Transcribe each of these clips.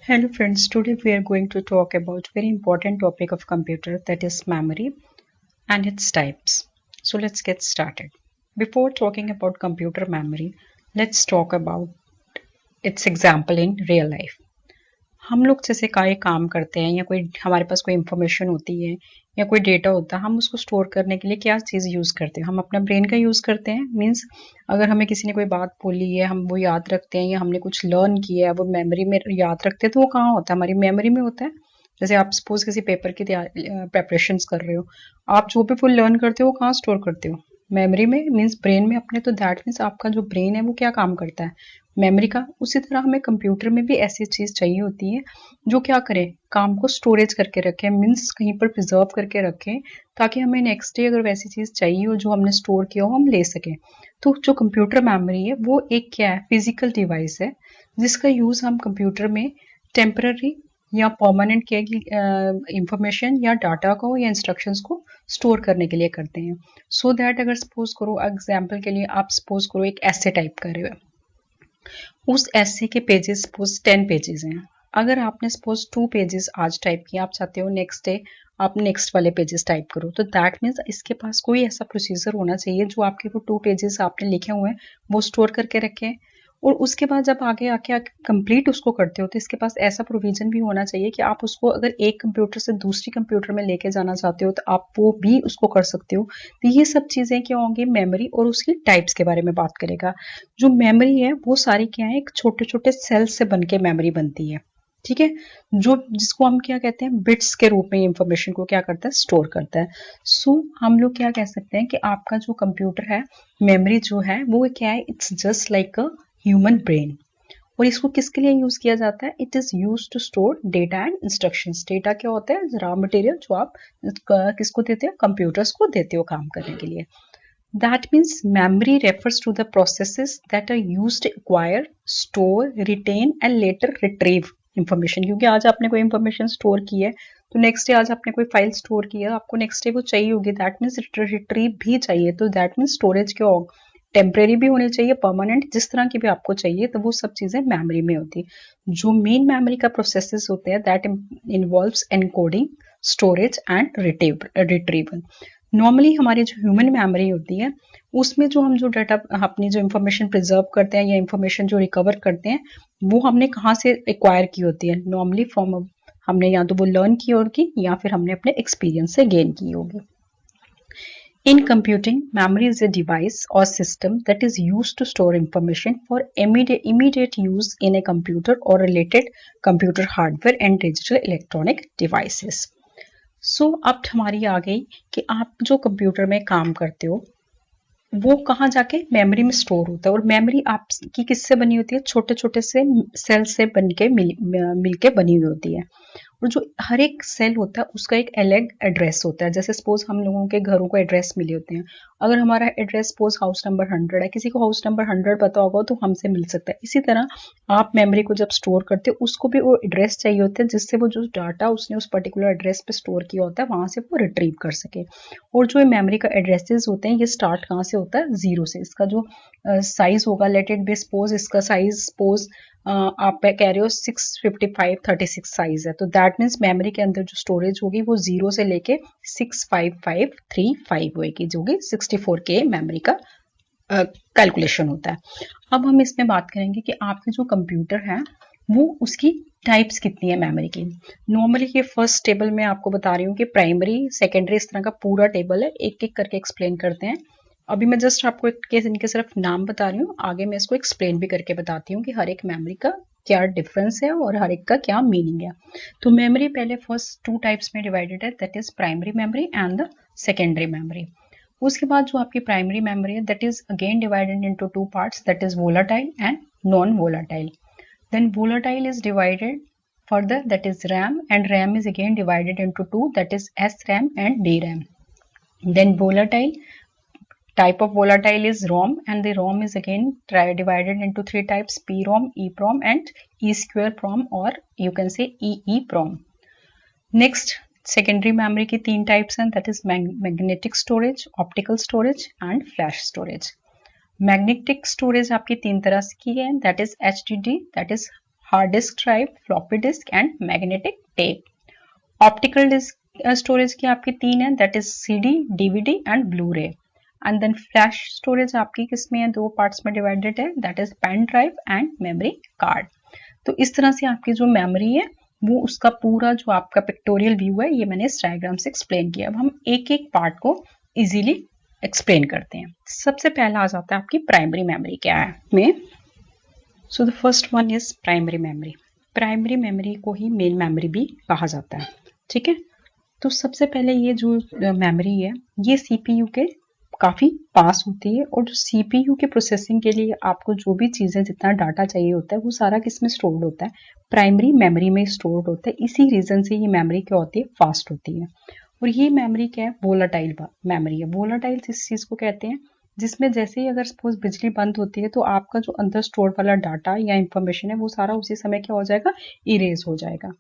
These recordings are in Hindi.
Hello friends, today we are going to talk about very important topic of computer, that is memory and its types. So let's get started. Before talking about computer memory, let's talk about its example in real life. हम लोग जैसे कोई काम करते हैं या कोई हमारे पास कोई इंफॉर्मेशन होती है या कोई डेटा होता है, हम उसको स्टोर करने के लिए क्या चीज़ यूज़ करते हैं? हम अपना ब्रेन का यूज़ करते हैं। मीन्स अगर हमें किसी ने कोई बात बोली है, हम वो याद रखते हैं या हमने कुछ लर्न किया है, वो मेमोरी में याद रखते हैं, तो वो कहाँ होता है? हमारी मेमोरी में होता है। जैसे आप सपोज किसी पेपर की प्रेपरेशंस कर रहे हो, आप जो भी वो लर्न करते हो वो कहाँ स्टोर करते हो? मेमोरी में, मीन्स ब्रेन में अपने। तो दैट मीन्स आपका जो ब्रेन है वो क्या काम करता है? मेमोरी का। उसी तरह हमें कंप्यूटर में भी ऐसी चीज़ चाहिए होती है जो क्या करें, काम को स्टोरेज करके रखें, मीन्स कहीं पर प्रिजर्व करके रखें, ताकि हमें नेक्स्ट डे अगर वैसी चीज़ चाहिए हो जो हमने स्टोर किया हो, हम ले सकें। तो जो कंप्यूटर मेमोरी है वो एक क्या है, फिजिकल डिवाइस है जिसका यूज़ हम कंप्यूटर में टेम्पररी या परमानेंट क्या इंफॉर्मेशन या डाटा को या इंस्ट्रक्शंस को स्टोर करने के लिए करते हैं। सो दैट अगर सपोज करो, एग्जाम्पल के लिए आप सपोज करो एक ऐसे टाइप कर रहे हो, उस ऐसे के पेजेस सपोज 10 पेजेस हैं। अगर आपने सपोज 2 पेजेस आज टाइप किया, आप चाहते हो नेक्स्ट डे आप नेक्स्ट वाले पेजेस टाइप करो, तो दैट मीन्स इसके पास कोई ऐसा प्रोसीजर होना चाहिए जो आपके वो 2 पेजेस आपने लिखे हुए हैं वो स्टोर करके रखे। और उसके बाद जब आगे आके कंप्लीट उसको करते हो, तो इसके पास ऐसा प्रोविजन भी होना चाहिए कि आप उसको अगर एक कंप्यूटर से दूसरी कंप्यूटर में लेके जाना चाहते हो तो आप वो भी उसको कर सकते हो। तो ये सब चीज़ें क्या होंगी, मेमोरी और उसकी टाइप्स के बारे में बात करेगा। जो मेमोरी है वो सारी क्या है, एक छोटे छोटे सेल्स से बन के मेमोरी बनती है। ठीक है, जो जिसको हम क्या कहते हैं, बिट्स के रूप में इंफॉर्मेशन को क्या करता है, स्टोर करता है। सो हम लोग क्या कह सकते हैं कि आपका जो कंप्यूटर है, मेमोरी जो है वो क्या है, it's just like a human brain. और इसको किसके लिए यूज किया जाता है? It is use to store data and instructions. Data क्या होता है, रॉ मटेरियल जो आप किसको देते हो, कंप्यूटर्स को देते हो काम करने के लिए। That means memory refers to the processes that are used to acquire, store, retain and later retrieve information। क्योंकि आज आपने कोई information store की है, तो नेक्स्ट डे आज आपने कोई फाइल स्टोर की है, आपको नेक्स्ट डे वो चाहिए होगी, दैट मीन्स रिट्रीव भी चाहिए। तो दैट मीन्स स्टोरेज क्या हो, टेम्परेरी भी होनी चाहिए, परमानेंट, जिस तरह की भी आपको चाहिए, तो वो सब चीज़ें मेमोरी में होती है। जो मेन मेमोरी का प्रोसेसेस होते हैं, that involves encoding, storage and retrieval. Normally हमारी जो ह्यूमन मेमोरी होती है, उसमें जो हम जो डाटा अपनी जो इंफॉर्मेशन प्रिजर्व करते हैं या इंफॉर्मेशन जो रिकवर करते हैं, वो हमने कहाँ से एक्वायर की होती है? नॉर्मली फ्रॉम, हमने या तो वो लर्न की होगी या फिर हमने अपने एक्सपीरियंस से गेन की होगी। In computing, memory is a device or system that is used to store information for immediate use in a computer or related computer hardware and digital electronic devices. So, अब हमारी आ गई कि आप जो कंप्यूटर में काम करते हो वो कहाँ जाके मेमोरी में स्टोर होता है। और मेमोरी आपकी किससे बनी होती है? छोटे छोटे से सेल से बन के मिलके बनी हुई होती है। और जो हर एक सेल होता है उसका एक अलग एड्रेस होता है। जैसे सपोज हम लोगों के घरों को एड्रेस मिले होते हैं, अगर हमारा एड्रेस सपोज हाउस नंबर 100 है, किसी को हाउस नंबर 100 पता होगा तो हमसे मिल सकता है। इसी तरह आप मेमोरी को जब स्टोर करते हो, उसको भी वो एड्रेस चाहिए होता है जिससे वो जो डाटा उसने उस पर्टिकुलर एड्रेस पे स्टोर किया होता है वहां से वो रिट्रीव कर सके। और जो मेमोरी का एड्रेसेस होते हैं, ये स्टार्ट कहाँ से होता है? जीरो से। इसका जो साइज होगा, लेट इट बी सपोज इसका साइज सपोज आप कह रहे हो 65536 साइज है, तो दैट मीन्स मेमोरी के अंदर जो स्टोरेज होगी वो जीरो से लेके 65535 होगी, जो कि 64K मेमोरी का कैलकुलेशन होता है। अब हम इसमें बात करेंगे कि आपके जो कंप्यूटर है वो उसकी टाइप्स कितनी है मेमोरी की। नॉर्मली ये फर्स्ट टेबल में आपको बता रही हूँ कि प्राइमरी, सेकेंडरी, इस तरह का पूरा टेबल है, एक एक करके एक्सप्लेन करते हैं। अभी मैं जस्ट आपको इनके सिर्फ नाम बता रही हूँ, आगे मैं इसको एक्सप्लेन भी करके बताती हूँ कि हर एक मेमोरी का क्या डिफरेंस है और हर एक का क्या मीनिंग है। तो मेमोरी पहले फर्स्ट 2 टाइप्स में डिवाइडेड है, that is primary memory and the secondary memory. उसके बाद जो आपकी प्राइमरी मेमोरी है, that is again divided into 2 parts, that is volatile and non volatile. Then volatile is divided further, that is RAM, and RAM is again divided into two, that is SRAM and DRAM. Then volatile, type of volatile is ROM, and the ROM is again divided into 3 types: PROM, EPROM and E square PROM, or you can say EEPROM. Next, secondary memory की 3 types हैं, that is magnetic storage, optical storage and flash storage. Magnetic storage आपकी 3 तरह की है, that is HDD, that is hard disk drive, floppy disk and magnetic tape. Optical disk storage की आपकी 3 है, that is CD, DVD and blu ray. And then flash storage आपकी किसमें है, 2 पार्ट्स में डिवाइडेड है, that is pen drive and memory card. तो इस तरह से आपकी जो मेमोरी है वो उसका पूरा जो आपका पिक्टोरियल व्यू है ये मैंने इस डायग्राम से एक्सप्लेन किया। अब हम एक एक पार्ट को इजीली एक्सप्लेन करते हैं। सबसे पहला आ जाता है आपकी प्राइमरी मेमोरी क्या है में। So the first one is primary memory. Primary memory को ही मेन मेमोरी भी कहा जाता है, ठीक है। तो सबसे पहले ये जो मेमोरी है ये CPU के काफी पास होती है, और जो CPU के प्रोसेसिंग के लिए आपको जो भी चीजें जितना डाटा चाहिए होता है वो सारा किसमें स्टोर्ड होता है, प्राइमरी मेमोरी में स्टोर्ड होता है। इसी रीजन से ये मेमोरी क्या होती है, फास्ट होती है। और ये मेमोरी क्या है, वोलाटाइल मेमोरी है। वोलाटाइल इस चीज को कहते हैं जिसमें जैसे ही अगर सपोज बिजली बंद होती है तो आपका जो अंदर स्टोर वाला डाटा या इंफॉर्मेशन है वो सारा उसी समय क्या हो जाएगा, इरेज हो जाएगा।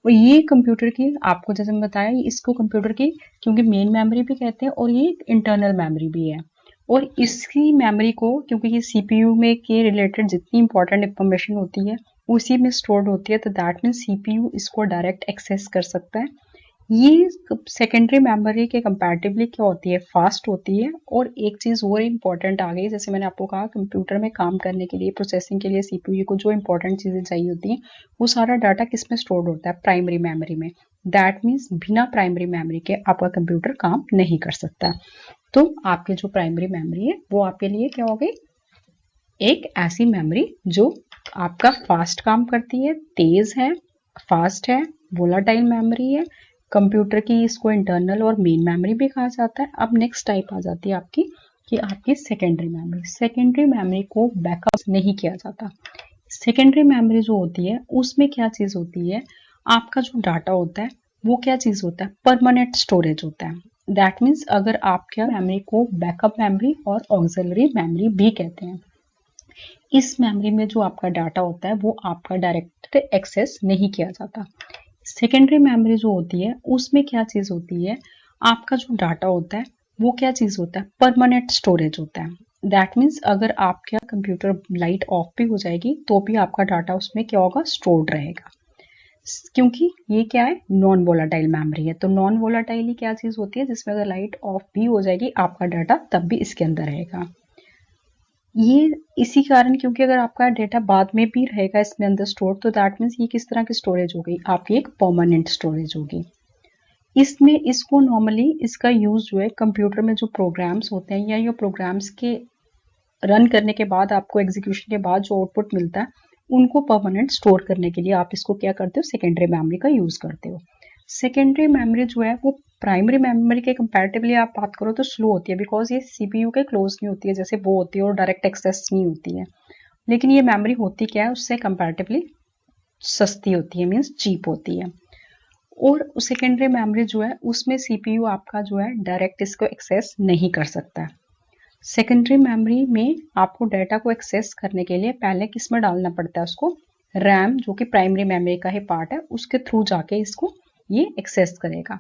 और ये कंप्यूटर की आपको जैसे मैं बताया, इसको कंप्यूटर की क्योंकि मेन मेमोरी भी कहते हैं और ये इंटरनल मेमोरी भी है। और इसकी मेमोरी को क्योंकि ये CPU में के रिलेटेड जितनी इंपॉर्टेंट इंफॉर्मेशन होती है उसी में स्टोर्ड होती है, तो दैट मीन्स CPU इसको डायरेक्ट एक्सेस कर सकता है। ये सेकेंडरी मेमोरी के कंपैरेटिवली क्या होती है, फास्ट होती है। और एक चीज और इंपॉर्टेंट आ गई, जैसे मैंने आपको कहा कंप्यूटर में काम करने के लिए, प्रोसेसिंग के लिए CPU को जो इंपॉर्टेंट चीजें चाहिए होती हैं वो सारा डाटा किस में स्टोर होता है, प्राइमरी मेमोरी में। दैट मीन्स बिना प्राइमरी मेमोरी के आपका कंप्यूटर काम नहीं कर सकता। तो आपके जो प्राइमरी मेमोरी है वो आपके लिए क्या हो गई, एक ऐसी मेमोरी जो आपका फास्ट काम करती है, तेज है, फास्ट है, वोलाटाइल मेमोरी है। कंप्यूटर की इसको इंटरनल और मेन मेमोरी भी कहा जाता है। अब नेक्स्ट टाइप आ जाती है आपकी कि आपकी सेकेंडरी मेमोरी। सेकेंडरी मेमोरी को बैकअप नहीं किया जाता। सेकेंडरी मेमोरी जो होती है उसमें क्या चीज होती है, आपका जो डाटा होता है वो क्या चीज होता है, परमानेंट स्टोरेज होता है। दैट मीन्स अगर आप क्या मेमोरी को बैकअप मेमोरी और ऑक्सिलरी मेमोरी भी कहते हैं। इस मेमोरी में जो आपका डाटा होता है वो आपका डायरेक्ट एक्सेस नहीं किया जाता। सेकेंडरी मेमोरी जो होती है उसमें क्या चीज होती है, आपका जो डाटा होता है वो क्या चीज होता है, परमानेंट स्टोरेज होता है। दैट मीन्स अगर आपका कंप्यूटर लाइट ऑफ भी हो जाएगी तो भी आपका डाटा उसमें क्या होगा, स्टोर्ड रहेगा। क्योंकि ये क्या है, नॉन वोलाटाइल मेमोरी है। तो नॉन वोलाटाइल क्या चीज होती है जिसमें अगर लाइट ऑफ भी हो जाएगी आपका डाटा तब भी इसके अंदर रहेगा। ये इसी कारण, क्योंकि अगर आपका डेटा बाद में भी रहेगा इसमें अंदर स्टोर, तो दैट मीन्स ये किस तरह की स्टोरेज होगी, आपकी एक परमानेंट स्टोरेज होगी। इसमें इसको नॉर्मली इसका यूज जो है कंप्यूटर में जो प्रोग्राम्स होते हैं या ये प्रोग्राम्स के रन करने के बाद आपको एग्जीक्यूशन के बाद जो आउटपुट मिलता है उनको परमानेंट स्टोर करने के लिए आप इसको क्या करते हो, सेकेंडरी मेमोरी का यूज करते हो। सेकेंडरी मेमोरी जो है वो प्राइमरी मेमोरी के कंपैरेटिवली आप बात करो तो स्लो होती है, बिकॉज ये CPU के क्लोज नहीं होती है जैसे वो होती है और डायरेक्ट एक्सेस नहीं होती है। लेकिन ये मेमोरी होती क्या है, उससे कंपैरेटिवली सस्ती होती है, मीन्स चीप होती है। और सेकेंडरी मेमोरी जो है उसमें CPU आपका जो है डायरेक्ट इसको एक्सेस नहीं कर सकता है। सेकेंडरी मेमोरी में आपको डाटा को एक्सेस करने के लिए पहले किस में डालना पड़ता है, उसको रैम जो कि प्राइमरी मेमोरी का ही पार्ट है उसके थ्रू जाके इसको ये एक्सेस करेगा।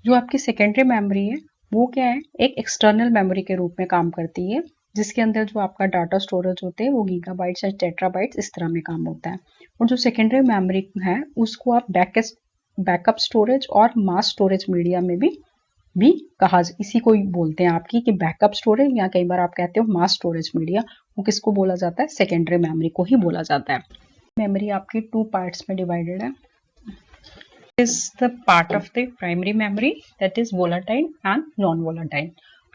जो आपकी सेकेंडरी मेमोरी है वो क्या है, एक एक्सटर्नल मेमोरी के रूप में काम करती है जिसके अंदर जो आपका डाटा स्टोरेज होते हैं वो गीगाबाइट्स या टेट्राबाइट्स इस तरह में काम होता है। और जो सेकेंडरी मेमोरी है उसको आप बैकअप स्टोरेज और मास स्टोरेज मीडिया में भी कहा, इसी को बोलते हैं आपकी कि बैकअप स्टोरेज, या कई बार आप कहते हो मास स्टोरेज मीडिया। वो किसको बोला जाता है, सेकेंडरी मेमोरी को ही बोला जाता है। मेमोरी आपकी 2 पार्ट्स में डिवाइडेड है। is the part of the primary memory that is volatile and non-volatile.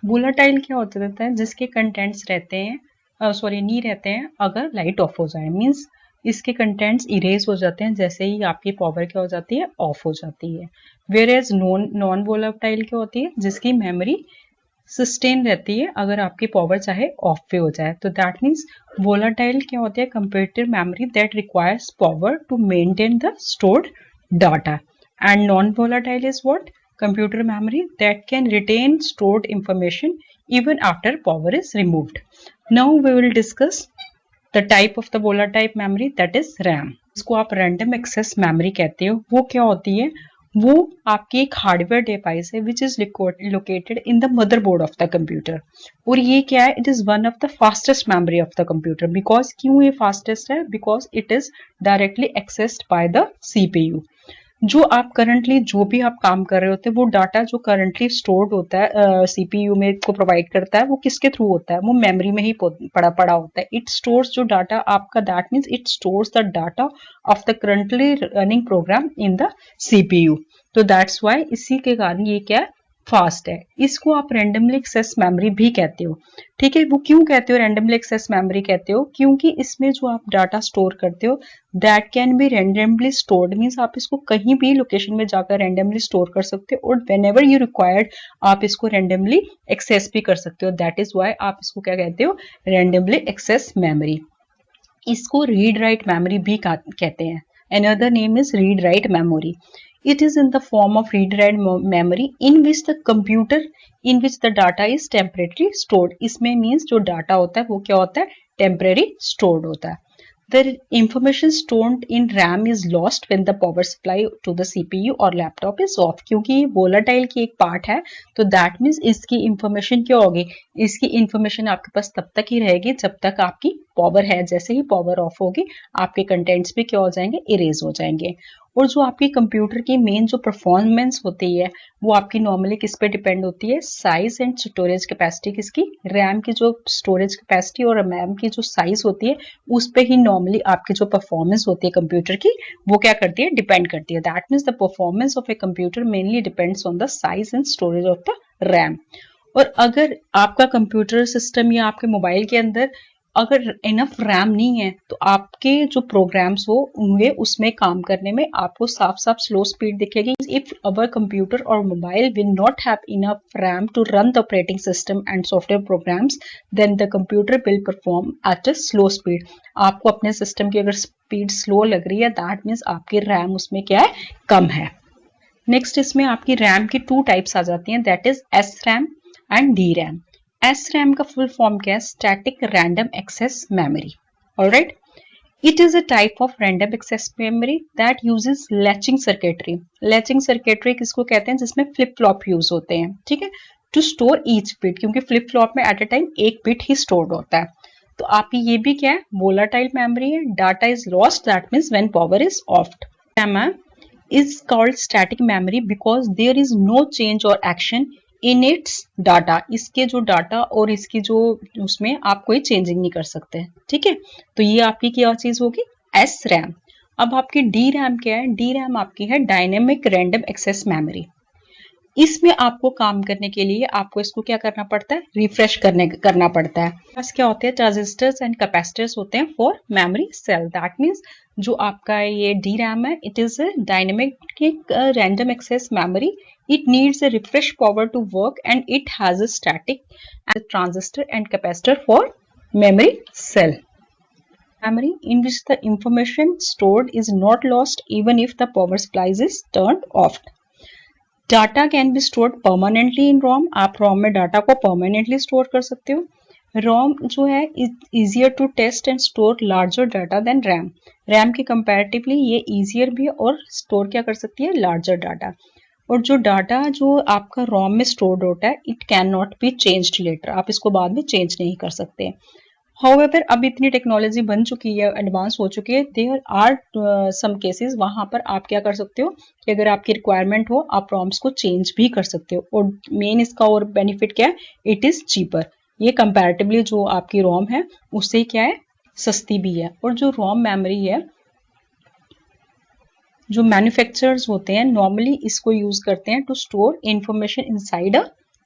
Volatile क्या होता है, जिसके कंटेंट्स रहते हैं नहीं रहते हैं अगर लाइट ऑफ हो जाए, मीन्स इसके कंटेंट्स इरेज हो जाते हैं जैसे ही आपकी पावर क्या हो जाती है, ऑफ हो जाती है। वेयर एज नॉन वोलाटाइल क्या होती है, जिसकी मेमोरी सस्टेन रहती है अगर आपकी पावर चाहे ऑफ भी हो जाए। तो दैट मीन्स वोलाटाइल क्या होती है, computer memory that requires power to maintain the stored data. And non-volatile is what? Computer memory that can retain stored information even after power is removed. Now we will discuss the type of the volatile memory, that is RAM. इसको आप random access memory कहते हो। वो क्या होती है, वो आपकी एक हार्डवेयर डिवाइस है which is located in the motherboard of the computer. और ये क्या है, it is one of the fastest memory of the computer. Because क्यों ये फास्टेस्ट है, because it is directly accessed by the CPU. जो आप करंटली जो भी आप काम कर रहे होते हैं, वो डाटा जो करंटली स्टोर्ड होता है सीपीयू में को प्रोवाइड करता है, वो किसके थ्रू होता है, वो मेमोरी में ही पड़ा होता है। इट स्टोर्स जो डाटा आपका, that means it stores the data of the currently running program in the CPU. तो दैट्स वाई इसी के कारण ये क्या है, फास्ट है। इसको आप रैंडमली एक्सेस मेमोरी भी कहते हो। ठीक है, वो क्यों कहते हो रैंडमली एक्सेस मेमोरी कहते हो, क्योंकि इसमें जो आप डाटा स्टोर करते हो that can B randomly stored, means आप इसको कहीं भी लोकेशन में जाकर रैंडमली स्टोर कर सकते हो और वेन एवर यू रिक्वायर्ड आप इसको रैंडमली एक्सेस भी कर सकते हो। दैट इज वाई आप इसको क्या कहते हो, रैंडमली एक्सेस मेमोरी। इसको रीड राइट मेमोरी भी कहते हैं। Another name is read write memory. It is in the form of read write memory in which the data is temporarily stored. इसमें means जो data होता है वो क्या होता है, temporary stored होता है। The information stored in RAM is lost when the power supply to the CPU or laptop is off. क्योंकि ये volatile की एक पार्ट है, तो that means इसकी information क्या होगी, इसकी information आपके पास तब तक ही रहेगी जब तक आपकी पावर है। जैसे ही पावर ऑफ होगी आपके कंटेंट्स भी क्या हो जाएंगे, इरेज हो जाएंगे। और जो आपकी कंप्यूटर की मेन जो परफॉर्मेंस होती है वो आपकी नॉर्मली किस पे डिपेंड होती है, साइज एंड स्टोरेज कैपेसिटी किसकी, रैम की जो स्टोरेज कैपेसिटी और रैम की जो साइज होती है उस पे ही नॉर्मली आपकी जो परफॉर्मेंस होती है कंप्यूटर की वो क्या करती है, डिपेंड करती है। That means the performance of a computer mainly depends on the size and storage of the RAM. और अगर आपका कंप्यूटर सिस्टम या आपके मोबाइल के अंदर अगर इनफ रैम नहीं है तो आपके जो प्रोग्राम्स होंगे उसमें काम करने में आपको साफ साफ स्लो स्पीड दिखेगी। इफ अवर कंप्यूटर और mobile will not have enough RAM to run the operating system and software programs then the computer will perform at a slow speed. आपको अपने सिस्टम की अगर स्पीड स्लो लग रही है दैट मीन्स आपकी रैम उसमें क्या है, कम है। नेक्स्ट इसमें आपकी रैम की 2 टाइप्स आ जाती हैं, that is S RAM and D RAM. SRAM का फुल फॉर्म क्या है, static random access memory. Alright, it is a type of random access memory that uses latching circuitry. Latching circuitry किसको कहते हैं, जिसमें फ्लिप फ्लॉप यूज होते हैं। ठीक है, टू स्टोर ईच बिट, क्योंकि फ्लिप फ्लॉप में एट अ टाइम एक बिट ही स्टोर्ड होता है। तो आपकी ये भी क्या है, वोलाटाइल मेमोरी है। Data is lost, that means when power is offed. is called static memory because there is no change or action in its data। इसके जो डाटा और इसकी जो उसमें आप कोई चेंजिंग नहीं कर सकते। ठीक है, तो ये आपकी क्या चीज होगी, एस रैम। अब आपकी डी रैम क्या है, डी रैम आपकी है डायनेमिक रैंडम एक्सेस मेमोरी। इसमें आपको काम करने के लिए आपको इसको क्या करना पड़ता है, रिफ्रेश करना पड़ता है। बस क्या होते हैं, ट्रांजिस्टर्स एंड कैपेसिटर्स होते हैं for memory cell. That means जो आपका ये डी रैम है it is a dynamic random access memory. It needs a refresh power to work and it has a static transistor and capacitor for memory cell memory in which the information stored is not lost even if the power supply is turned off। Data can be stored permanently in ROM. आप रोम में डाटा को परमानेंटली स्टोर कर सकते हो। रोम जो है easier to test and store larger data than RAM. RAM के कंपैरेटिवली ये इजियर भी और स्टोर क्या कर सकती है, लार्जर डाटा। और जो डाटा जो आपका रोम में स्टोर्ड होता है it can not be changed later, आप इसको बाद में चेंज नहीं कर सकते। हाउएवर अब इतनी टेक्नोलॉजी बन चुकी है, एडवांस हो चुकी है, देयर आर सम केसेस वहां पर आप क्या कर सकते हो कि अगर आपकी रिक्वायरमेंट हो आप प्रॉम्प्ट्स को चेंज भी कर सकते हो। और मेन इसका और बेनिफिट क्या है, इट इज चीपर। ये कंपैरेटिवली जो आपकी रोम है उससे क्या है, सस्ती भी है। और जो रोम मेमोरी है, जो मैन्युफैक्चरर्स होते हैं नॉर्मली इसको यूज करते हैं to store information inside a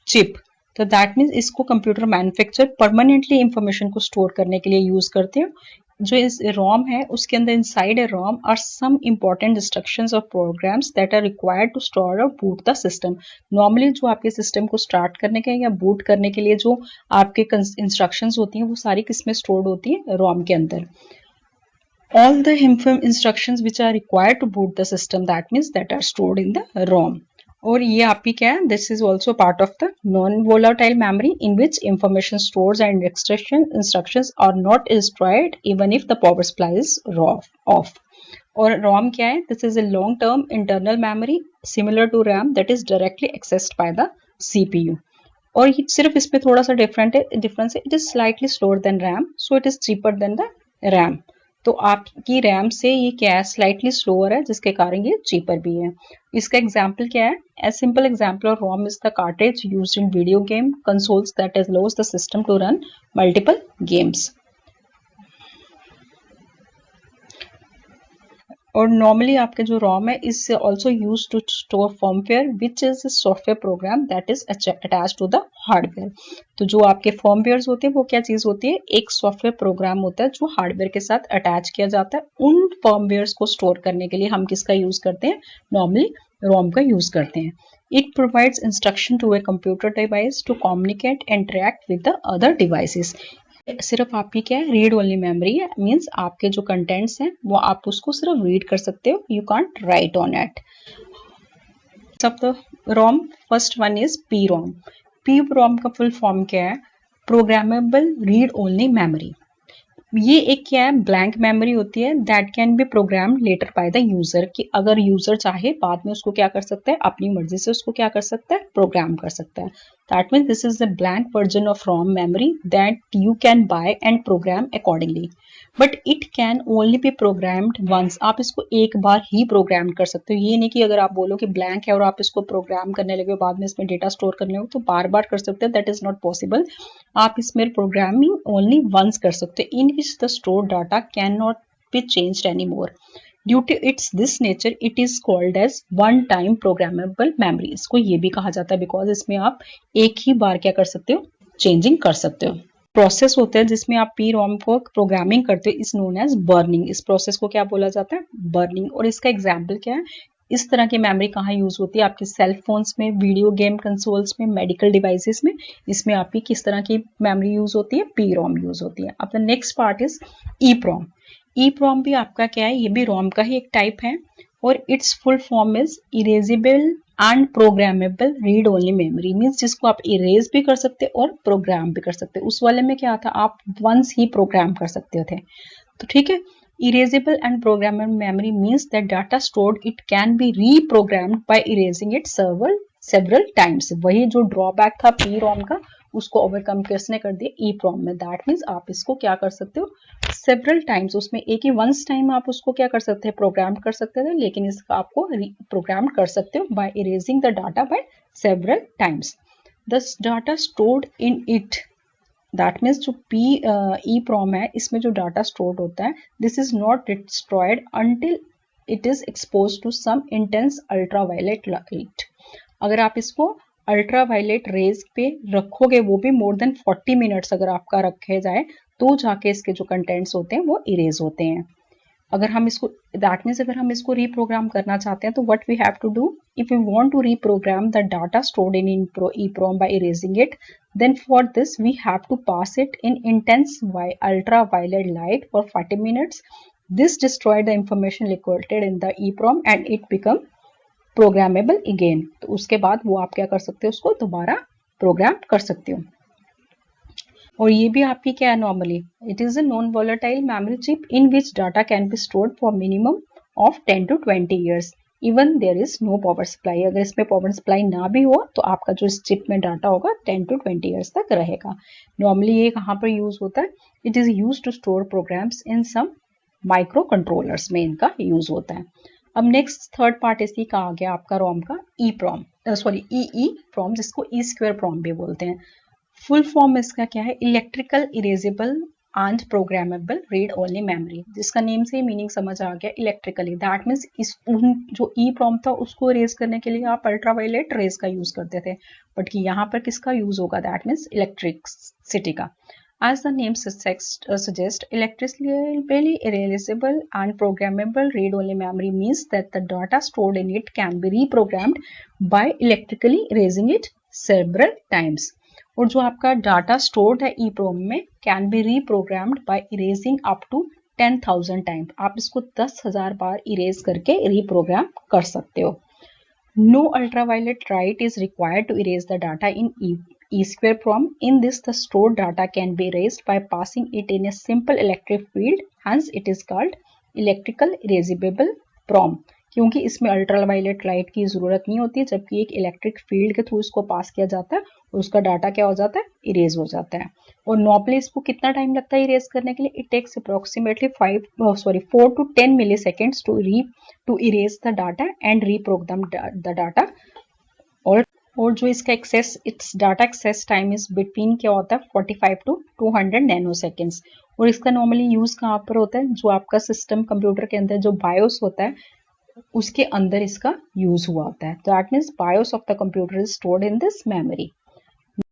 chip. तो दैट मीन्स इसको कंप्यूटर मैन्युफैक्चर परमानेंटली इंफॉर्मेशन को स्टोर करने के लिए यूज करते हैं। जो इस रोम है उसके अंदर inside a ROM are some important instructions और programs that are required to store और बूट द सिस्टम। नॉर्मली जो आपके सिस्टम को स्टार्ट करने के या बूट करने के लिए जो आपके इंस्ट्रक्शंस होती हैं वो सारी किसमें स्टोर्ड होती है, रोम के अंदर। All the instructions which are required to boot the system, that means that are stored in the ROM। और ये आपकी क्या है, this is also part of the non volatile memory in which information stores and instructions are not destroyed even if the power supply is off. और रोम क्या है, this is a long term internal memory similar to RAM that is directly accessed by the CPU. और सिर्फ इसमें थोड़ा सा डिफरेंस है, it is slightly slower than RAM, so it is cheaper than the RAM. तो आपकी रैम से ये क्या है, स्लाइटली स्लोअर है, जिसके कारण ये चीपर भी है। इसका एग्जाम्पल क्या है, a simple example of ROM is the cartridge used in video game consoles that allows the system to run multiple games। और नॉर्मली आपके जो रोम है is also use to store firmware which is software program that is attach to the hardware. तो जो आपके फर्मवेयर होते हैं वो क्या चीज होती है, एक सॉफ्टवेयर प्रोग्राम होता है जो हार्डवेयर के साथ अटैच किया जाता है। उन फर्मवेयर को स्टोर करने के लिए हम किसका यूज करते हैं, नॉर्मली रोम का यूज करते हैं। It provides instruction to a computer device to communicate and interact with the other devices. सिर्फ आपकी क्या है, रीड ओनली मेमोरी है, मीन्स आपके जो कंटेंट्स हैं वो आप उसको सिर्फ रीड कर सकते हो, you can't write on it. सब the ROM, first one is PROM. PROM का फुल फॉर्म क्या है, प्रोग्रामेबल रीड ओनली मेमोरी। ये एक क्या है, ब्लैंक मेमोरी होती है that can be program later by the user, कि अगर यूजर चाहे बाद में उसको क्या कर सकता है, अपनी मर्जी से उसको क्या कर सकता है, प्रोग्राम कर सकता है। That means this is the blank version of ROM memory that you can buy and program accordingly, but it can only be programmed once. आप इसको एक बार ही प्रोग्राम कर सकते हो। ये नहीं कि अगर आप बोलो कि ब्लैंक है और आप इसको प्रोग्राम करने लगे बाद में इसमें डेटा स्टोर करने लगे तो बार बार कर सकते हो, दैट इज नॉट पॉसिबल। आप इसमें प्रोग्रामिंग ओनली वंस कर सकते हो, in which the store data can not be changed any more. Due to its this nature it is called as one time programmable memory. इसको ये भी कहा जाता है बिकॉज इसमें आप एक ही बार क्या कर सकते हो, चेंजिंग कर सकते हो। प्रोसेस होता है जिसमें आप पी रोम को प्रोग्रामिंग करते हो इज नोन एज बर्निंग। इस प्रोसेस को क्या बोला जाता है, बर्निंग। और इसका एग्जाम्पल क्या है, इस तरह की मेमोरी कहाँ यूज होती है, आपके सेल फोन्स में, वीडियो गेम कंसोल्स में, मेडिकल डिवाइसेस में। इसमें आपकी किस तरह की मेमोरी यूज होती है, पी रोम यूज होती है। अब द नेक्स्ट पार्ट इज ई प्रोम। ई प्रोम भी आपका क्या है, ये भी रोम का ही एक टाइप है और it's full form is erasable and programmable read only memory. Means जिसको आप इरेज भी कर सकते और प्रोग्राम भी कर सकते। उस वाले में क्या था, आप वंस ही प्रोग्राम कर सकते थे। तो ठीक है, erasable and programmable memory means that data stored it can be reprogrammed by erasing it several times। वही जो ड्रॉबैक था पी रोम का उसको ओवरकम किसने कर दिया, ई प्रोम में। दैट मीन्स आप इसको क्या कर सकते हो, सेवरल टाइम्स, उसमें एक ही वंस टाइम आप उसको क्या कर सकते हैं, प्रोग्राम कर सकते थे, लेकिन इसका आपको प्रोग्राम कर सकते हो by erasing the data by several times. The data stored in it, that means जो पी ई प्रोम है इसमें जो डाटा स्टोर्ड होता है, this is not destroyed until it is exposed to some intense ultraviolet light. अगर आप इसको अल्ट्रावायलेट रेज पे रखोगे, वो भी मोर देन 40 मिनट्स अगर आपका रखे जाए, तो जाके इसके जो कंटेंट्स होते हैं वो इरेज होते हैं। अगर हम इसको, दैट मीन्स अगर हम इसको रीप्रोग्राम करना चाहते हैं तो what we have to do, if you want to reprogram the data stored in EEPROM by erasing it, then for this we have to pass it in intense ultraviolet light for 40 minutes. This destroyed the information located in the EEPROM and it become programmable again। तो उसके बाद वो आप क्या कर सकते हो, उसको दोबारा प्रोग्राम कर सकते हो। और ये भी आपकी क्या है, normally it is a non volatile memory chip in which data can be stored for minimum of 10 to 20 years even there is no power supply. अगर इसमें पावर सप्लाई ना भी हो तो आपका जो इस चिप में डाटा होगा 10 to 20 ईयर्स तक रहेगा। नॉर्मली ये कहाँ पर यूज होता है, it is use to store programs in some micro controllers में इनका यूज होता है। अब नेक्स्ट थर्ड पार्ट इसी का आ गया आपका रोम का ई प्रोम, सॉरी ई प्रोम, जिसको ई स्क्वायर प्रोम भी बोलते हैं। फुल फॉर्म इसका क्या है, electrical erasable and programmable read only memory. जिसका नेम से ही मीनिंग समझ आ गया, इलेक्ट्रिकली। दैट मीन्स इस जो ई प्रोम था उसको इरेज करने के लिए आप अल्ट्रावायलेट रेज का यूज करते थे, बट कि यहाँ पर किसका यूज होगा, दैट मीन्स इलेक्ट्रिसिटी का। As the name suggests, electrically erasable and programmable read-only memory means that the data stored in it can be reprogrammed by electrically erasing it several times। और जो आपका डाटा स्टोर्ड है ई प्रोम में can be reprogrammed by erasing up to 10,000 time. आप इसको 10,000 बार इरेज करके रीप्रोग्राम कर सकते हो। No ultraviolet light is required to erase the data in E-square PROM. In this, the stored data can be erased by passing it in a simple electric field. Hence, it is called electrical erasable PROM. क्योंकि इसमें अल्ट्रावायलेट लाइट की जरूरत नहीं होती, जबकि एक इलेक्ट्रिक फील्ड के थ्रू इसको पास किया जाता है और उसका डाटा क्या हो जाता है, इरेज हो जाता है. और नॉर्मली इसको कितना टाइम लगता है इरेज करने के लिए? It takes approximately 4 to 10 milliseconds to erase the data and reprogram the data. और जो इसका its data access time is between क्या होता है 45 to 200 नैनोसेकेंड्स. और इसका नॉर्मली यूज कहाँ पर होता है? जो आपका सिस्टम कंप्यूटर के अंदर जो बायोस होता है उसके अंदर इसका यूज हुआ होता है. That means BIOS of the computer is stored in this memory.